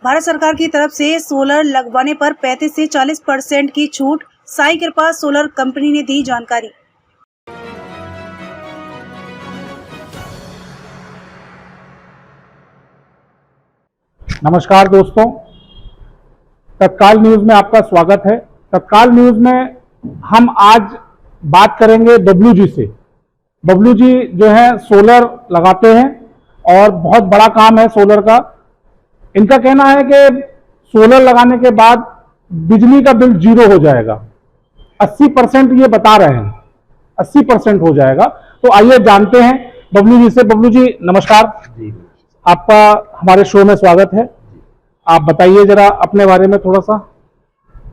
भारत सरकार की तरफ से सोलर लगवाने पर 35 से 40% की छूट, साई कृपा सोलर कंपनी ने दी जानकारी। नमस्कार दोस्तों, तत्काल न्यूज में आपका स्वागत है। तत्काल न्यूज में हम आज बात करेंगे बबलू जी से। बबलू जी जो है सोलर लगाते हैं और बहुत बड़ा काम है सोलर का। इनका कहना है कि सोलर लगाने के बाद बिजली का बिल 0 हो जाएगा। 80% ये बता रहे हैं, 80% हो जाएगा। तो आइए जानते हैं बबलू जी से। बबलू जी नमस्कार जी, आपका हमारे शो में स्वागत है। आप बताइए जरा अपने बारे में थोड़ा सा।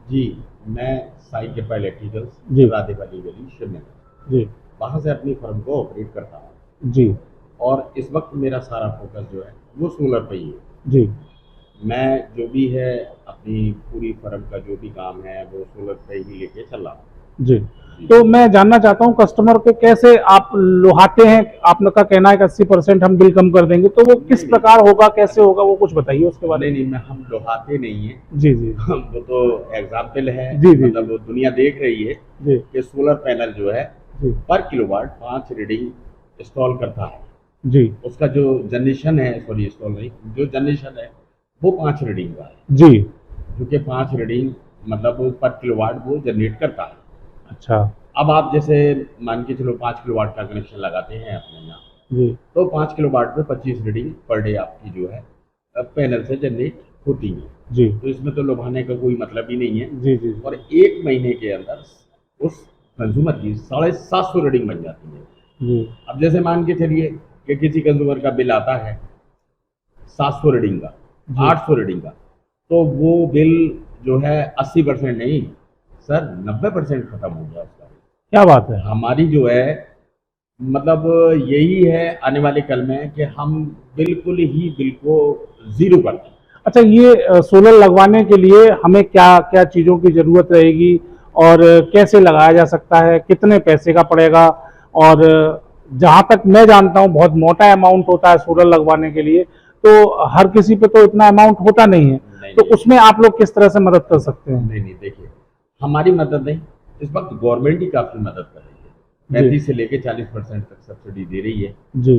जी, मैं साई कृपा इलेक्ट्रिकल्स जी, राधे वाली गली श्रीनगर जी, वहाँ से अपनी फर्म को ऑपरेट करता हूँ जी, और इस वक्त मेरा सारा फोकस जो है वो सोलर पे ही है। जी, मैं जो भी है अपनी पूरी फर्म का जो भी काम है वो सोलर पे ही लेके चल रहा हूँ। जी। तो मैं जानना चाहता हूँ कस्टमर को कैसे आप लुभाते हैं। आपका कहना है कि 80% हम बिल कम कर देंगे, तो वो किस प्रकार होगा, कैसे होगा, वो कुछ बताइए उसके बारे में। नहीं, मैं हम लुभाते नहीं है। जी, जी, वो तो एग्जाम्पल है। जी, जी, मतलब वो दुनिया देख रही है जी, कि सोलर पैनल जो है जी, पर किलोवाट 5 रीडिंग इंस्टॉल करता है। जी, उसका जो जनरेशन है, सॉरी इंस्टॉल नहीं, जो जनरेशन है वो 5 रीडिंग का है। जी, जो कि 5 रीडिंग मतलब वो पर किलोवाट वो जनरेट करता है। अच्छा, अब आप जैसे मान के चलो 5 किलोवाट का कनेक्शन लगाते हैं अपने यहाँ, जी, तो 5 किलोवाट में 25 रीडिंग पर डे आपकी जो है पैनल से जनरेट होती है। जी, तो इसमें तो लुभाने का कोई मतलब ही नहीं है। जी, जी, और 1 महीने के अंदर उस कंज्यूमर की 750 रीडिंग बन जाती है। जी, अब जैसे मान के चलिए कि किसी कंज्यूमर का बिल आता है 700 रीडिंग का, 800 रीडिंग का, तो वो बिल जो है 80% नहीं सर 90% खत्म हो गया उसका। क्या बात है। हमारी जो है मतलब यही है आने वाले कल में कि हम बिल्कुल ही बिल को 0 कर दें। अच्छा, ये सोलर लगवाने के लिए हमें क्या क्या चीज़ों की ज़रूरत रहेगी और कैसे लगाया जा सकता है, कितने पैसे का पड़ेगा? और जहाँ तक मैं जानता हूँ बहुत मोटा अमाउंट होता है सोलर लगवाने के लिए, तो हर किसी पे तो इतना अमाउंट होता नहीं है। तो उसमें आप लोग किस तरह से मदद कर सकते हैं? नहीं, देखिए हमारी मदद नहीं, इस वक्त गवर्नमेंट ही काफ़ी मदद कर रही है। 35 से लेके 40% तक सब्सिडी दे रही है जी।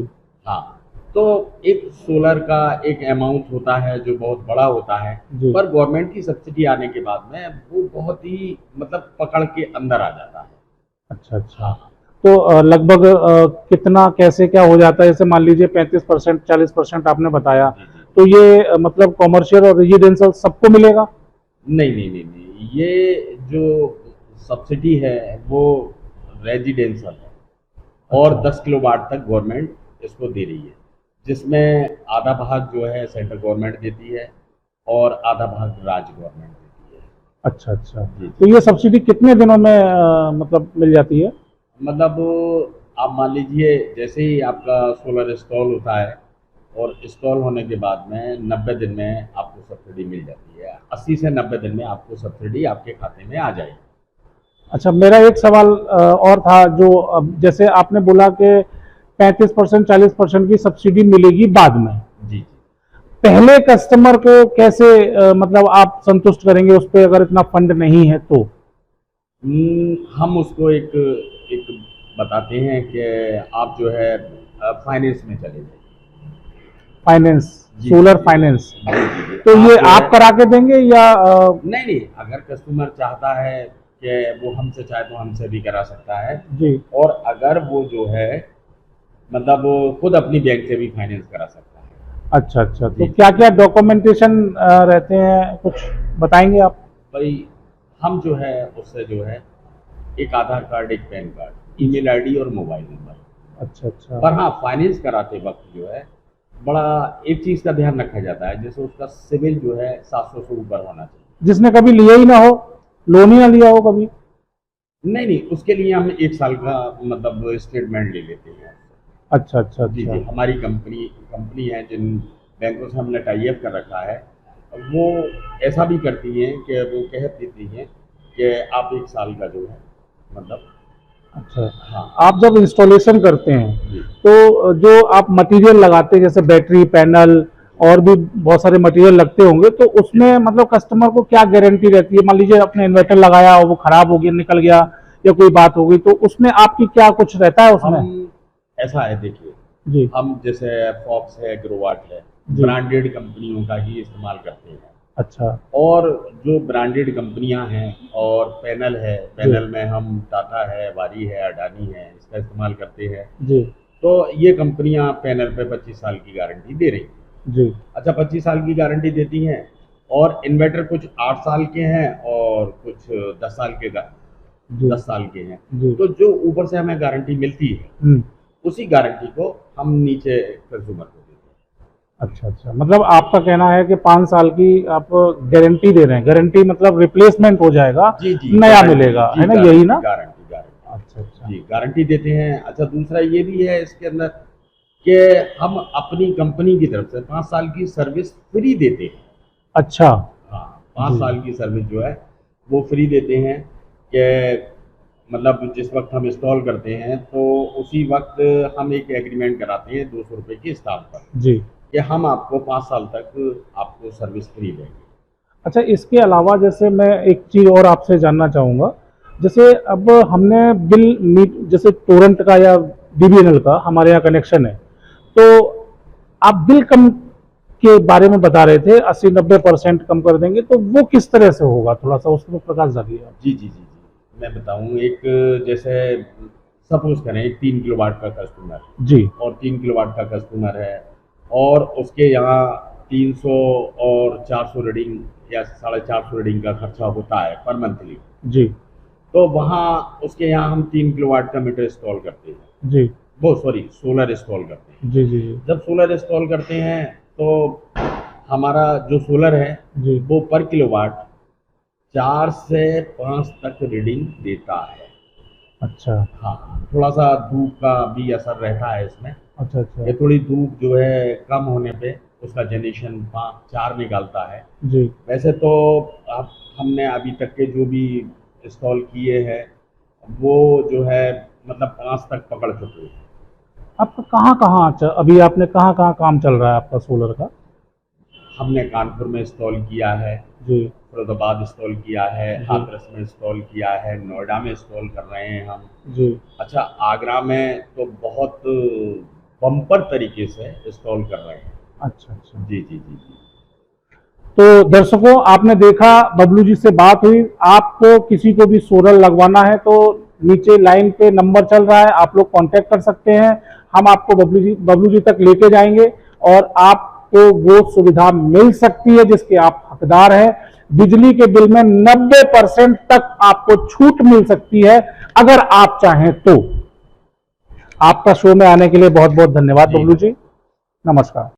हाँ, तो एक सोलर का एक अमाउंट होता है जो बहुत बड़ा होता है, पर गवर्नमेंट की सब्सिडी आने के बाद में वो बहुत ही मतलब पकड़ के अंदर आ जाता है। अच्छा, अच्छा। तो लगभग कितना कैसे क्या हो जाता है? जैसे मान लीजिए 35% 40% आपने बताया, तो ये मतलब कॉमर्शियल और रेजिडेंशियल सबको मिलेगा? नहीं, ये जो सब्सिडी है वो रेजिडेंशियल है और 10 किलोवाट तक गवर्नमेंट इसको दे रही है, जिसमें आधा भाग जो है सेंट्रल गवर्नमेंट देती है और आधा भाग राज्य गवर्नमेंट देती है। अच्छा, अच्छा। तो ये सब्सिडी कितने दिनों में मतलब मिल जाती है? मतलब आप मान लीजिए जैसे ही आपका सोलर इंस्टॉल होता है और इंस्टॉल होने के बाद में 90 दिन में आपको सब्सिडी मिल जाती है। 80 से 90 दिन में आपको सब्सिडी आपके खाते में आ जाएगी। अच्छा, मेरा एक सवाल और था, जो जैसे आपने बोला कि 35% 40% की सब्सिडी मिलेगी बाद में। जी, पहले कस्टमर को कैसे मतलब आप संतुष्ट करेंगे उस पर, अगर इतना फंड नहीं है तो? हम उसको एक बताते हैं कि आप जो है फाइनेंस में चले जाइए। Finance, solar finance. तो ये आप करा के देंगे या नहीं, अगर कस्टमर चाहता है कि वो हमसे चाहे तो हमसे भी करा सकता है जी। और अगर वो जो है मतलब वो खुद अपनी बैंक से भी फाइनेंस करा सकता है। अच्छा, अच्छा। तो क्या क्या डॉक्यूमेंटेशन रहते हैं, कुछ बताएंगे आप? भाई हम जो है उससे जो है एक आधार कार्ड, एक पैन कार्ड, ईमेल आईडी और मोबाइल नंबर। अच्छा, अच्छा। पर हाँ, फाइनेंस कराते वक्त जो है बड़ा एक चीज़ का ध्यान रखा जाता है, जैसे उसका सिविल जो है 700 से ऊपर होना चाहिए। जिसने कभी लिया ही ना हो, लोन ही ना लिया हो कभी? नहीं, उसके लिए हम 1 साल का मतलब स्टेटमेंट ले लेते हैं। अच्छा, अच्छा, जी, अच्छा। हमारी कंपनी है जिन बैंकों से हमने टाई अप कर रखा है, वो ऐसा भी करती हैं कि वो कह देती हैं कि आप 1 साल का जो है मतलब। अच्छा, हाँ, आप जब इंस्टॉलेशन करते हैं जी, तो जो आप मटेरियल लगाते हैं जैसे बैटरी पैनल और भी बहुत सारे मटेरियल लगते होंगे, तो उसमें मतलब कस्टमर को क्या गारंटी रहती है? मान लीजिए आपने इन्वर्टर लगाया और वो खराब हो गया, निकल गया या कोई बात हो गई, तो उसमें आपकी क्या कुछ रहता है उसमें? ऐसा है, देखिए जी हम जैसे फॉक्स है, ग्रोवाट है, जी। ब्रांडेड कंपनियों का ही इस्तेमाल करते हैं। अच्छा और जो ब्रांडेड कंपनियां हैं और पैनल है, पैनल में हम टाटा है, वारी है, अडानी है, इसका इस्तेमाल करते हैं। जी तो ये कंपनियां पैनल पे 25 साल की गारंटी दे रही हैं। जी। अच्छा, 25 साल की गारंटी देती हैं, और इन्वर्टर कुछ 8 साल के हैं और कुछ 10 साल के जी 10 साल के हैं। जी। तो जो ऊपर से हमें गारंटी मिलती है, उसी गारंटी को हम नीचे कंज्यूमर को देते हैं। अच्छा अच्छा, मतलब आपका कहना है कि 5 साल की आप गारंटी दे रहे हैं। गारंटी मतलब रिप्लेसमेंट हो जाएगा, जी जी, नया गारंटी, मिलेगा, जी, है ना? गारंटी, यही ना? गारंटी गारंटी अच्छा अच्छा जी, गारंटी देते हैं। अच्छा, दूसरा ये भी है इसके अंदर कि हम अपनी कंपनी की तरफ से 5 साल की सर्विस फ्री देते हैं। अच्छा। हाँ, 5 जी। साल की सर्विस जो है वो फ्री देते हैं कि मतलब जिस वक्त हम इंस्टॉल करते हैं तो उसी वक्त हम एक एग्रीमेंट कराते हैं 200 रुपये की स्टाम्प पर, जी। कि हम आपको 5 साल तक आपको सर्विस फ्री देंगे। अच्छा, इसके अलावा जैसे मैं एक चीज़ और आपसे जानना चाहूँगा, जैसे अब हमने बिल मीट, जैसे टोरेंट का या बीबीएनएल का हमारे यहाँ कनेक्शन है, तो आप बिल कम के बारे में बता रहे थे, 80-90% कम कर देंगे, तो वो किस तरह से होगा? थोड़ा सा उसमें प्रकाश डालिए आप। जी जी जी जी, मैं बताऊँ। एक जैसे सपोज करें एक 3 किलोवाट का कस्टमर, जी और 3 किलोवाट का कस्टमर है, और उसके यहाँ 300 और 400 रीडिंग या 450 रीडिंग का खर्चा होता है पर मंथली। जी तो वहाँ उसके यहाँ हम 3 किलोवाट का मीटर इंस्टॉल करते हैं, जी वो सॉरी सोलर इंस्टॉल करते हैं। जी जी जी जब सोलर इंस्टॉल करते हैं तो हमारा जो सोलर है जी। वो पर किलोवाट 4 से 5 तक रीडिंग देता है। अच्छा हाँ, थोड़ा सा धूप का भी असर रहता है इसमें। अच्छा अच्छा। ये थोड़ी धूप जो है कम होने पे उसका जनरेशन 5-4 निकालता है। जी। वैसे तो अब हमने अभी तक के जो भी इंस्टॉल किए हैं वो जो है मतलब 5 तक पकड़ चुके हैं। आपका अभी आपने कहाँ कहाँ काम चल रहा है आपका सोलर का? हमने कानपुर में इंस्टॉल किया है, जी फरीदाबाद इंस्टॉल किया है, जी। हाथरस में इंस्टॉल किया है, नोएडा में इंस्टॉल कर रहे हैं हम। जी। अच्छा, आगरा में तो बहुत बम्पर तरीके से इंस्टॉल कर रहे हैं। अच्छा अच्छा। जी जी जी जी। तो दर्शकों, आपने देखा, बबलू जी से बात हुई। आपको किसी को भी सोलर लगवाना है तो नीचे लाइन पे नंबर चल रहा है, आप लोग कांटेक्ट कर सकते हैं। हम आपको बबलू जी तक लेके जाएंगे और आपको वो सुविधा मिल सकती है जिसके आप हकदार हैं। बिजली के बिल में 90% तक आपको छूट मिल सकती है अगर आप चाहें तो। आपका शो में आने के लिए बहुत बहुत धन्यवाद बबलू जी, नमस्कार।